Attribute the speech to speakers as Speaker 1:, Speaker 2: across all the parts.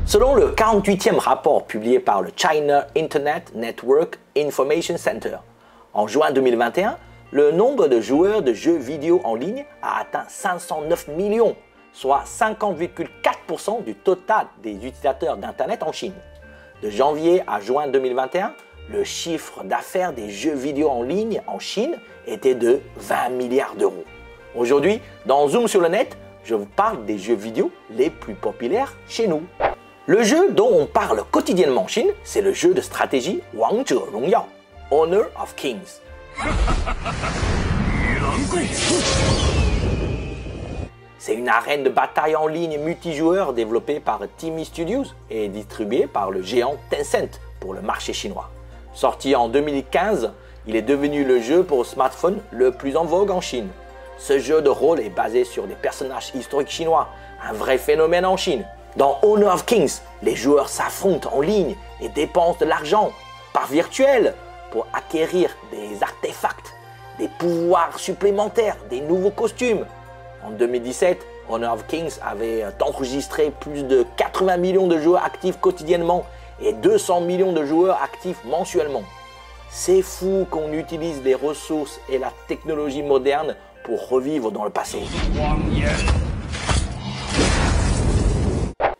Speaker 1: Selon le 48e rapport publié par le China Internet Network Information Center, en juin 2021, le nombre de joueurs de jeux vidéo en ligne a atteint 509 millions, soit 50,4% du total des utilisateurs d'Internet en Chine. De janvier à juin 2021, le chiffre d'affaires des jeux vidéo en ligne en Chine était de 20 milliards d'euros. Aujourd'hui, dans Zoom sur le net, je vous parle des jeux vidéo les plus populaires chez nous. Le jeu dont on parle quotidiennement en Chine, c'est le jeu de stratégie Wangzhe Rongyao, Honor of Kings. C'est une arène de bataille en ligne multijoueur développée par Timi Studios et distribuée par le géant Tencent pour le marché chinois. Sorti en 2015, il est devenu le jeu pour smartphone le plus en vogue en Chine. Ce jeu de rôle est basé sur des personnages historiques chinois, un vrai phénomène en Chine. Dans Honor of Kings, les joueurs s'affrontent en ligne et dépensent de l'argent, par virtuel, pour acquérir des artefacts, des pouvoirs supplémentaires, des nouveaux costumes. En 2017, Honor of Kings avait enregistré plus de 80 millions de joueurs actifs quotidiennement et 200 millions de joueurs actifs mensuellement. C'est fou qu'on utilise les ressources et la technologie moderne pour revivre dans le passé.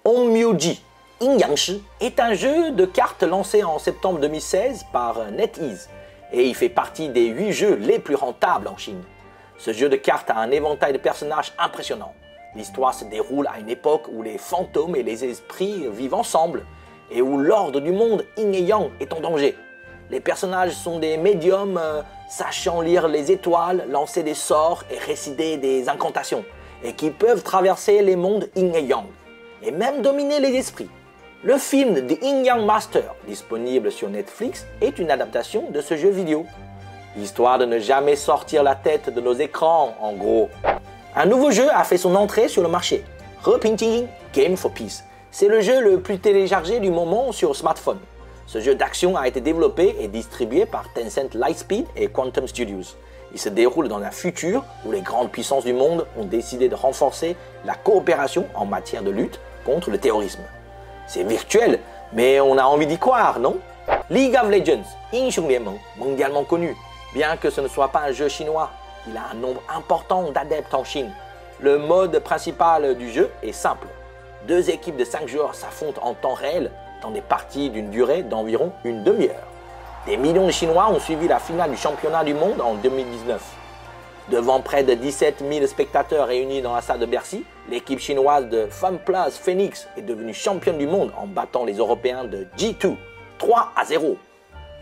Speaker 1: Onmyoji, Ingyangshi est un jeu de cartes lancé en septembre 2016 par NetEase et il fait partie des 8 jeux les plus rentables en Chine. Ce jeu de cartes a un éventail de personnages impressionnant. L'histoire se déroule à une époque où les fantômes et les esprits vivent ensemble et où l'ordre du monde Yin et Yang est en danger. Les personnages sont des médiums sachant lire les étoiles, lancer des sorts et réciter des incantations et qui peuvent traverser les mondes Yin et Yang et même dominer les esprits. Le film The Yin Yang Master, disponible sur Netflix, est une adaptation de ce jeu vidéo. Histoire de ne jamais sortir la tête de nos écrans, en gros. Un nouveau jeu a fait son entrée sur le marché. Repinting Game for Peace. C'est le jeu le plus téléchargé du moment sur smartphone. Ce jeu d'action a été développé et distribué par Tencent Lightspeed et Quantum Studios. Il se déroule dans un futur où les grandes puissances du monde ont décidé de renforcer la coopération en matière de lutte contre le terrorisme. C'est virtuel, mais on a envie d'y croire, non? League of Legends, Inxiong Lianmeng, mondialement connu. Bien que ce ne soit pas un jeu chinois, il a un nombre important d'adeptes en Chine. Le mode principal du jeu est simple. 2 équipes de 5 joueurs s'affrontent en temps réel dans des parties d'une durée d'environ une demi-heure. Des millions de Chinois ont suivi la finale du championnat du monde en 2019. Devant près de 17 000 spectateurs réunis dans la salle de Bercy, l'équipe chinoise de FunPlus Phoenix est devenue championne du monde en battant les Européens de G2, 3-0.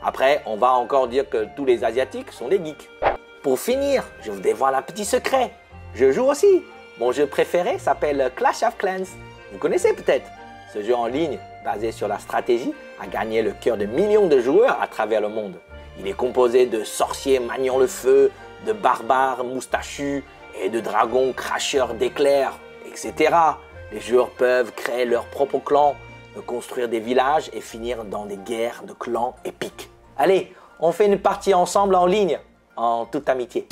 Speaker 1: Après, on va encore dire que tous les Asiatiques sont des geeks. Pour finir, je vous dévoile un petit secret. Je joue aussi. Mon jeu préféré s'appelle Clash of Clans. Vous connaissez peut-être. Ce jeu en ligne, basé sur la stratégie, a gagné le cœur de millions de joueurs à travers le monde. Il est composé de sorciers maniant le feu, de barbares moustachus et de dragons cracheurs d'éclairs, etc. Les joueurs peuvent créer leur propre clan, construire des villages et finir dans des guerres de clans épiques. Allez, on fait une partie ensemble en ligne, en toute amitié.